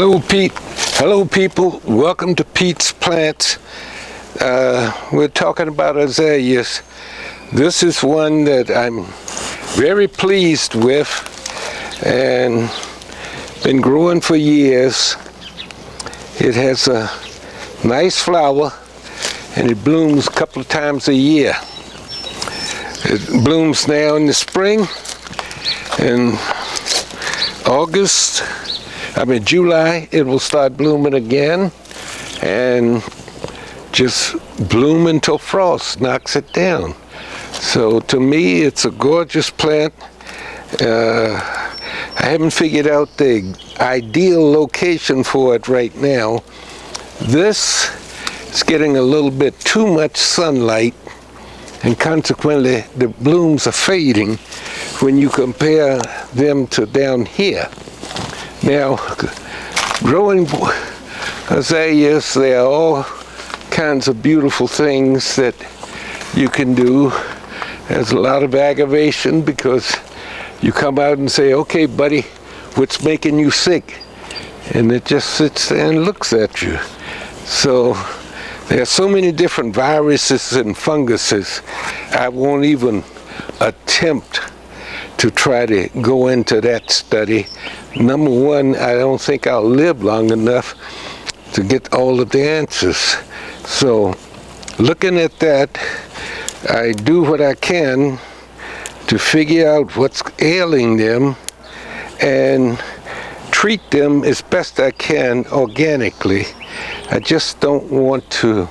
Hello, Pete. Hello, people. Welcome to Pete's Plants. We're talking about azaleas. This is one that I'm very pleased with and been growing for years. It has a nice flower and it blooms a couple of times a year. It blooms now in the spring, in July it will start blooming again and just bloom until frost knocks it down. So to me it's a gorgeous plant. I haven't figured out the ideal location for it right now. This is getting a little bit too much sunlight, and consequently the blooms are fading when you compare them to down here. Now, growing azaleas, there are all kinds of beautiful things that you can do. There's a lot of aggravation because you come out and say, okay buddy, what's making you sick? And it just sits there and looks at you. So there are so many different viruses and funguses, I won't even attempt to try to go into that study. Number one, I don't think I'll live long enough to get all of the answers. So looking at that, I do what I can to figure out what's ailing them and treat them as best I can organically. I just don't want to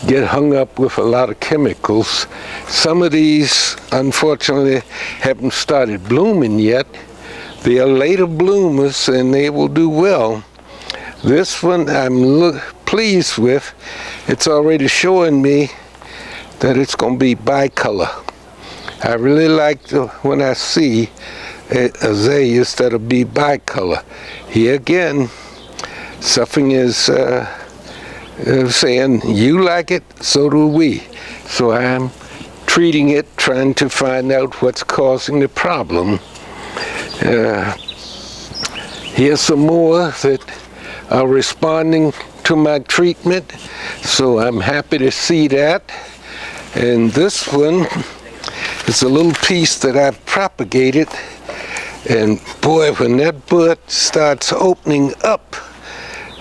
get hung up with a lot of chemicals. Some of these, unfortunately, haven't started blooming yet. They are later bloomers and they will do well. This one I'm pleased with. It's already showing me that it's going to be bicolor. I really like when I see azaleas that'll be bicolor. Here again, something is saying, you like it, so do we. So I'm treating it, trying to find out what's causing the problem. Here's some more that are responding to my treatment, so I'm happy to see that. And this one is a little piece that I've propagated, and boy, when that bud starts opening up,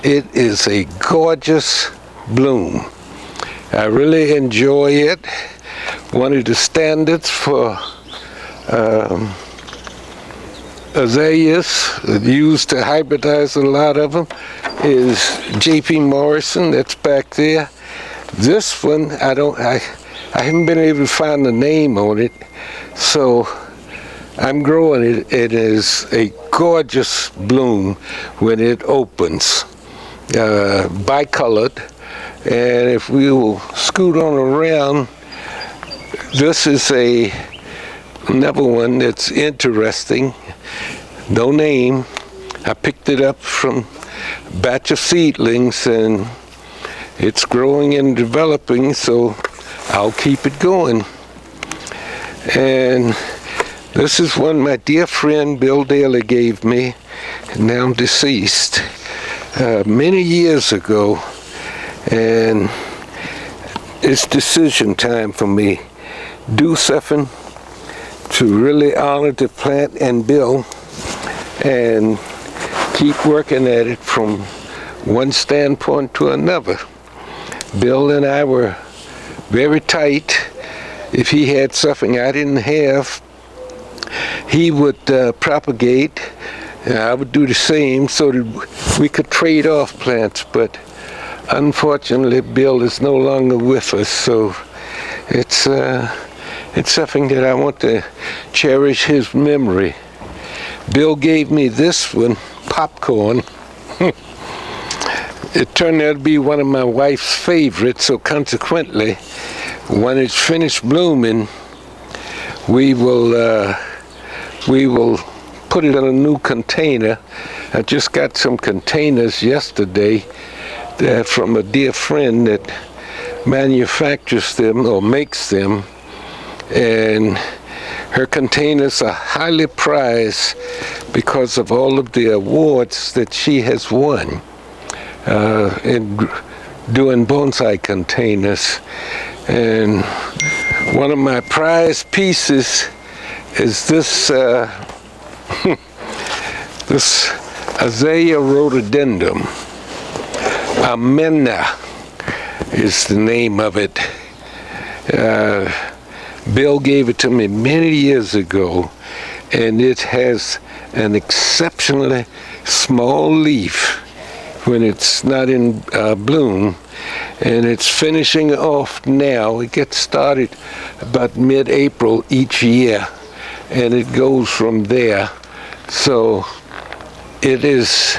it is a gorgeous bloom. I really enjoy it. One of the standards for azaleas used to hybridize a lot of them is J.P. Morrison, that's back there. This one, I haven't been able to find the name on it, so I'm growing it. It is a gorgeous bloom when it opens, bicolored. And if we will scoot on around, this is another one that's interesting. No name. I picked it up from a batch of seedlings and it's growing and developing, so I'll keep it going. And this is one my dear friend Bill Daly gave me, now deceased, many years ago. And it's decision time for me. Do something to really honor the plant and Bill, and keep working at it from one standpoint to another. Bill and I were very tight. If he had something I didn't have, he would propagate, and I would do the same so that we could trade off plants. But unfortunately, Bill is no longer with us, so it's something that I want to cherish his memory. Bill gave me this one, popcorn. It turned out to be one of my wife's favorites, so consequently, when it's finished blooming, we will put it in a new container. I just got some containers yesterday from a dear friend that manufactures them or makes them, and Her containers are highly prized because of all of the awards that she has won in doing bonsai containers. And one of my prized pieces is this this Azalea rhododendron. Amena is the name of it. Bill gave it to me many years ago, and it has an exceptionally small leaf when it's not in bloom, and it's finishing off now. It gets started about mid-April each year, and it goes from there. So it is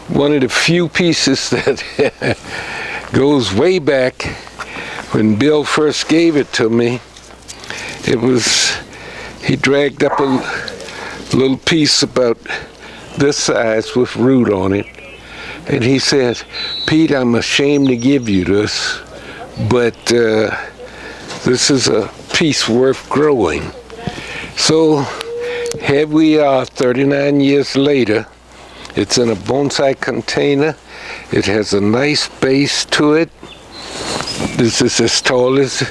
one of the few pieces that goes way back. When Bill first gave it to me, he dragged up a little piece about this size with root on it. And he said, "Pete, I'm ashamed to give you this, but this is a piece worth growing." So here we are 39 years later. It's in a bonsai container. It has a nice base to it. This is as tall as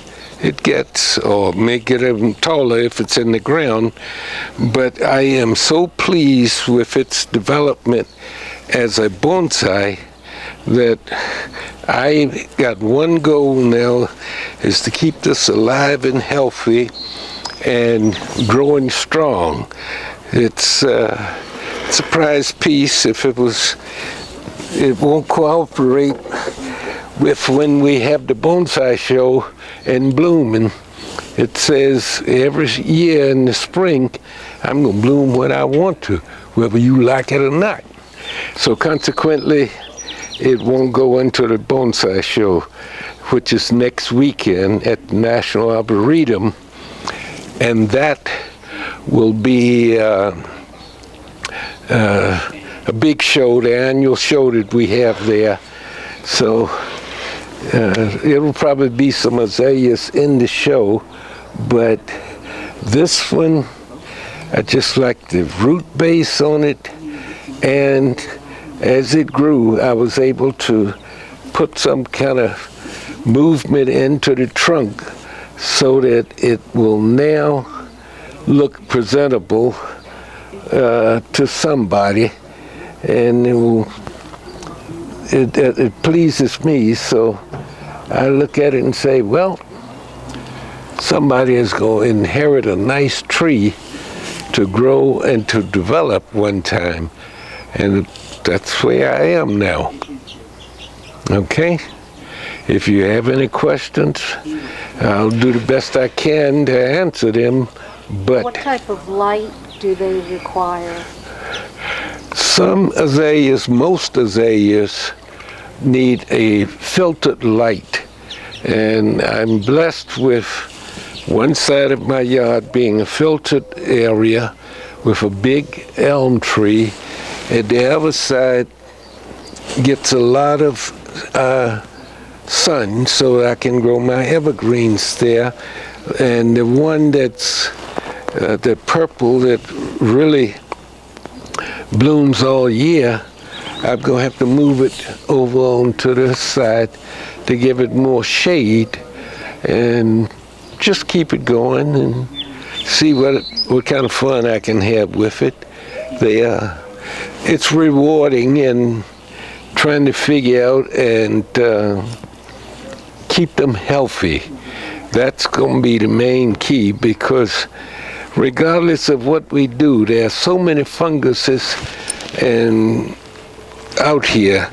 it gets, or make it even taller if it's in the ground. But I am so pleased with its development as a bonsai that I got one goal now, is to keep this alive and healthy and growing strong. It's a prize piece. If it won't cooperate with when we have the bonsai show in blooming. It says every year in the spring, I'm going to bloom when I want to, whether you like it or not. So consequently, it won't go into the bonsai show, which is next weekend at the National Arboretum. And that will be a big show, the annual show that we have there. So it'll probably be some azaleas in the show, but this one, I just like the root base on it, and as it grew, I was able to put some kind of movement into the trunk so that it will now look presentable to somebody, and it pleases me. So I look at it and say, well, somebody is going to inherit a nice tree to grow and to develop one time, and that's where I am now. Okay? If you have any questions, I'll do the best I can to answer them. But what type of light do they require? Some azaleas, most azaleas, need a filtered light. And I'm blessed with one side of my yard being a filtered area with a big elm tree, and the other side gets a lot of sun so I can grow my evergreens there. And the one that's the purple that really blooms all year, I'm going to have to move it over onto this side to give it more shade, and just keep it going and see what kind of fun I can have with it. It's rewarding, and trying to figure out and keep them healthy. That's going to be the main key, because regardless of what we do, there are so many funguses out here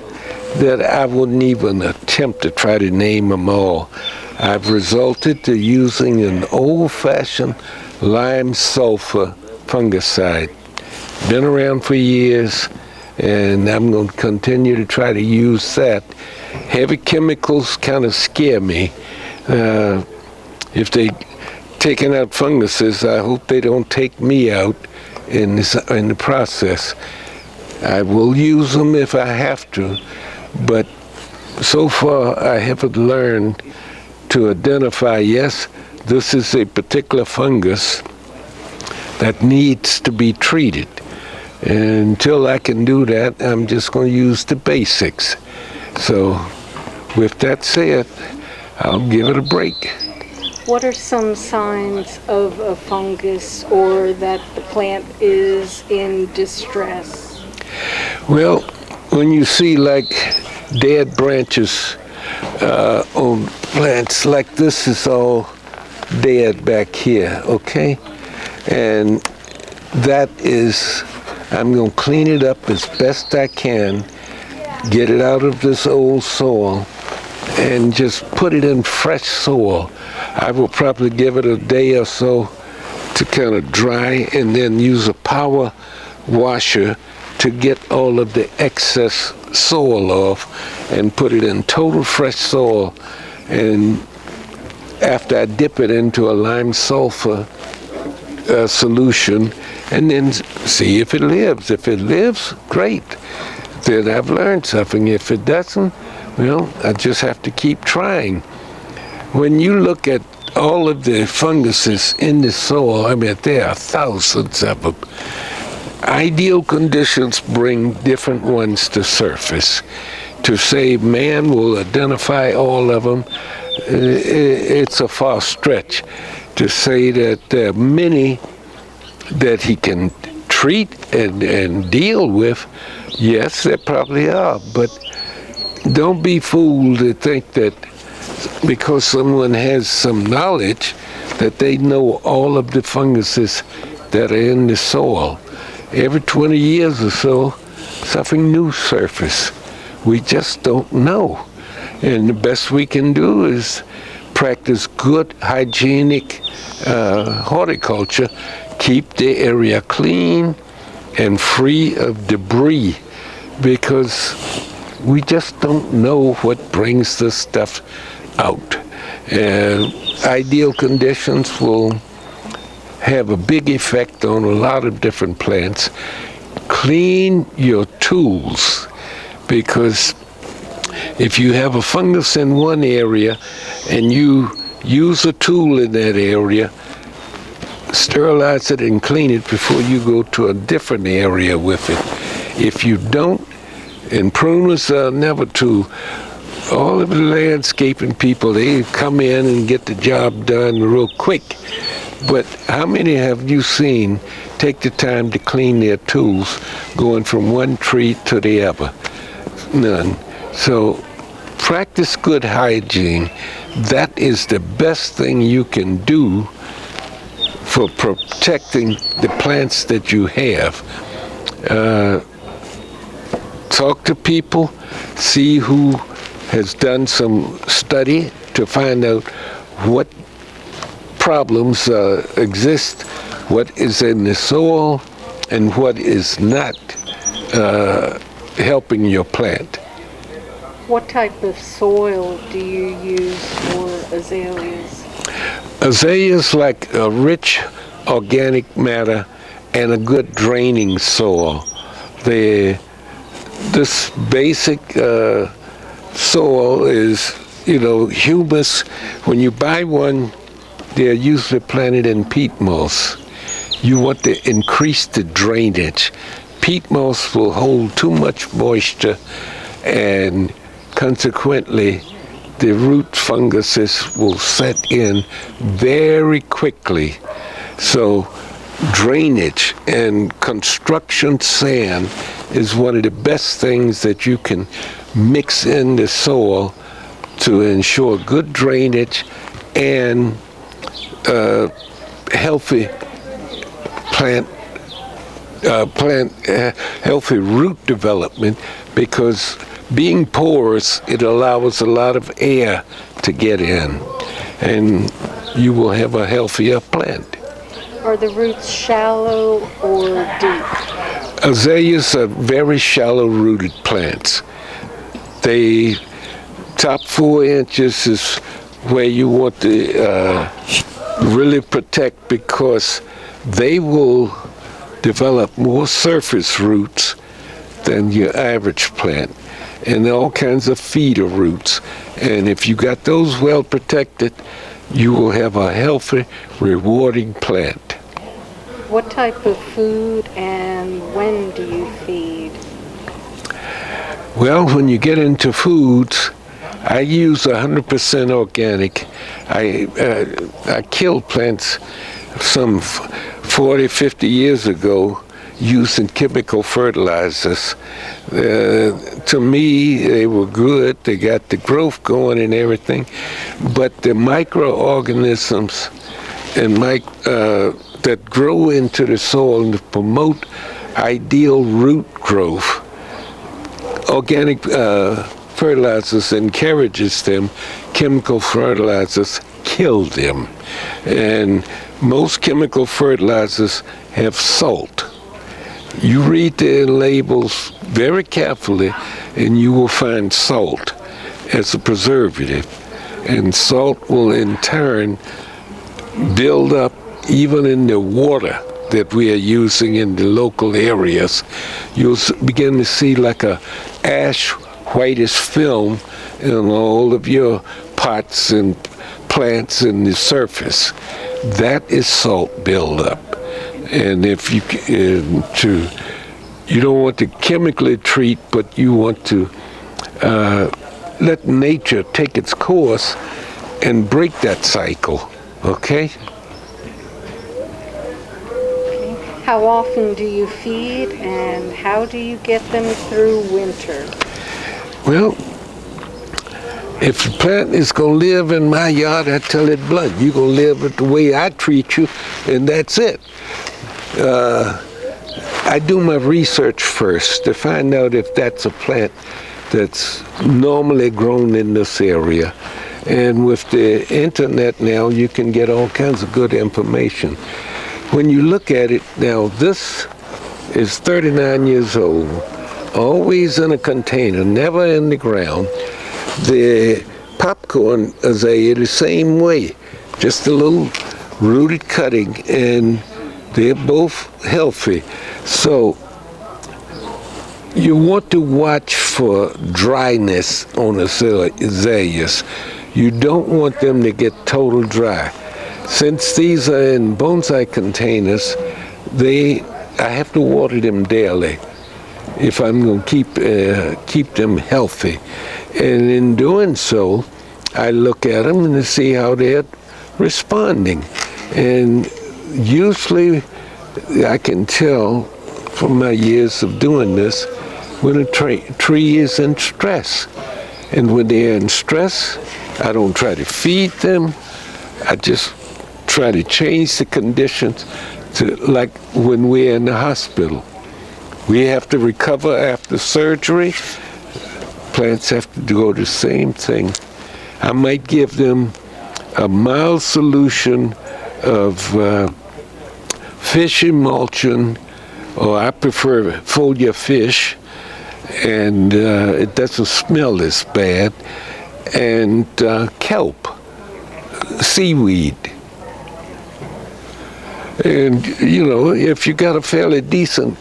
that I wouldn't even attempt to try to name them all. I've resorted to using an old-fashioned lime sulfur fungicide. Been around for years, and I'm going to continue to try to use that. Heavy chemicals kind of scare me. If they taking out funguses, I hope they don't take me out in the process. I will use them if I have to, but so far I haven't learned to identify, yes, this is a particular fungus, that needs to be treated. And until I can do that, I'm just going to use the basics. So with that said, I'll give it a break. What are some signs of a fungus or that the plant is in distress? Well, when you see like dead branches on plants, like this is all dead back here, okay? And that is, I'm going to clean it up as best I can, get it out of this old soil, and just put it in fresh soil. I will probably give it a day or so to kind of dry, and then use a power washer to get all of the excess soil off and put it in total fresh soil. And after I dip it into a lime sulfur solution, and then see if it lives. If it lives, great. Then I've learned something. If it doesn't, well, I just have to keep trying. When you look at all of the funguses in the soil, I mean, there are thousands of them. Ideal conditions bring different ones to surface. To say man will identify all of them, it's a far stretch. To say that there are many that he can treat and deal with, yes, there probably are, but don't be fooled to think that because someone has some knowledge that they know all of the funguses that are in the soil. Every 20 years or so, something new surfaces. We just don't know. And the best we can do is practice good hygienic horticulture, keep the area clean and free of debris, because we just don't know what brings this stuff out. Ideal conditions will have a big effect on a lot of different plants. Clean your tools, because if you have a fungus in one area and you use a tool in that area, sterilize it and clean it before you go to a different area with it. If you don't, and pruners are never too, all of the landscaping people, they come in and get the job done real quick. But how many have you seen take the time to clean their tools going from one tree to the other? None. So practice good hygiene. That is the best thing you can do for protecting the plants that you have. Talk to people, see who has done some study to find out what problems exist, what is in the soil, and what is not helping your plant. What type of soil do you use for azaleas? Azaleas like a rich organic matter and a good draining soil. This basic soil is, humus. When you buy one, they're usually planted in peat moss. You want to increase the drainage. Peat moss will hold too much moisture, and consequently, the root funguses will set in very quickly. So drainage and construction sand is one of the best things that you can mix in the soil to ensure good drainage and healthy healthy root development, because being porous, it allows a lot of air to get in, and you will have a healthier plant. Are the roots shallow or deep? Azaleas are very shallow-rooted plants. They top 4 inches is where you want to really protect, because they will develop more surface roots than your average plant, and all kinds of feeder roots. And if you got those well protected, you will have a healthy, rewarding plant. What type of food and when do you feed? Well, when you get into foods, I use 100% organic. I killed plants some 40, 50 years ago using chemical fertilizers. To me, they were good. They got the growth going and everything. But the microorganisms and that grow into the soil and promote ideal root growth, organic fertilizers encourages them. Chemical fertilizers kill them. And most chemical fertilizers have salt. You read the labels very carefully and you will find salt as a preservative. And salt will in turn build up even in the water that we are using in the local areas. You'll begin to see like a ash whitish film in all of your pots and plants in the surface. That is salt buildup. And if you you don't want to chemically treat, but you want to let nature take its course and break that cycle. Okay? How often do you feed and how do you get them through winter? Well, if the plant is going to live in my yard, I tell it blunt. You're going to live it the way I treat you, and that's it. I do my research first to find out if that's a plant that's normally grown in this area. And with the internet now, you can get all kinds of good information. When you look at it now, this is 39 years old, always in a container, never in the ground. The popcorn azalea the same way, just a little rooted cutting, and they're both healthy. So you want to watch for dryness on azaleas. You don't want them to get total dry. Since these are in bonsai containers, I have to water them daily if I'm going to keep them healthy. And in doing so, I look at them and see how they're responding. And usually I can tell from my years of doing this when a tree is in stress. And when they're in stress, I don't try to feed them. I just try to change the conditions to like when we're in the hospital. We have to recover after surgery. Plants have to go the same thing. I might give them a mild solution of fish emulsion, or I prefer folia fish, and it doesn't smell as bad, and kelp, seaweed. And, you know, if you got a fairly decent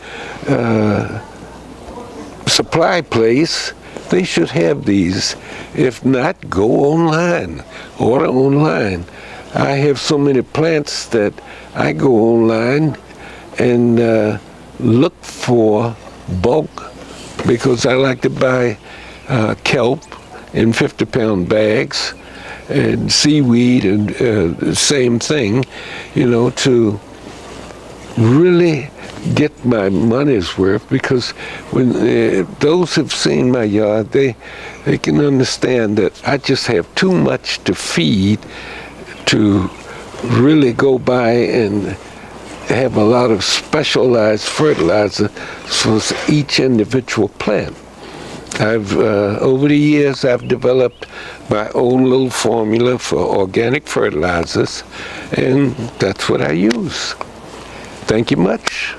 supply place, they should have these. If not, go online, order online. I have so many plants that I go online and look for bulk, because I like to buy kelp in 50-pound bags, and seaweed, and the same thing, you know, to really get my money's worth. Because when those who've seen my yard, they can understand that I just have too much to feed to really go by and have a lot of specialized fertilizer for each individual plant. Over the years, I've developed my own little formula for organic fertilizers, and that's what I use. Thank you much.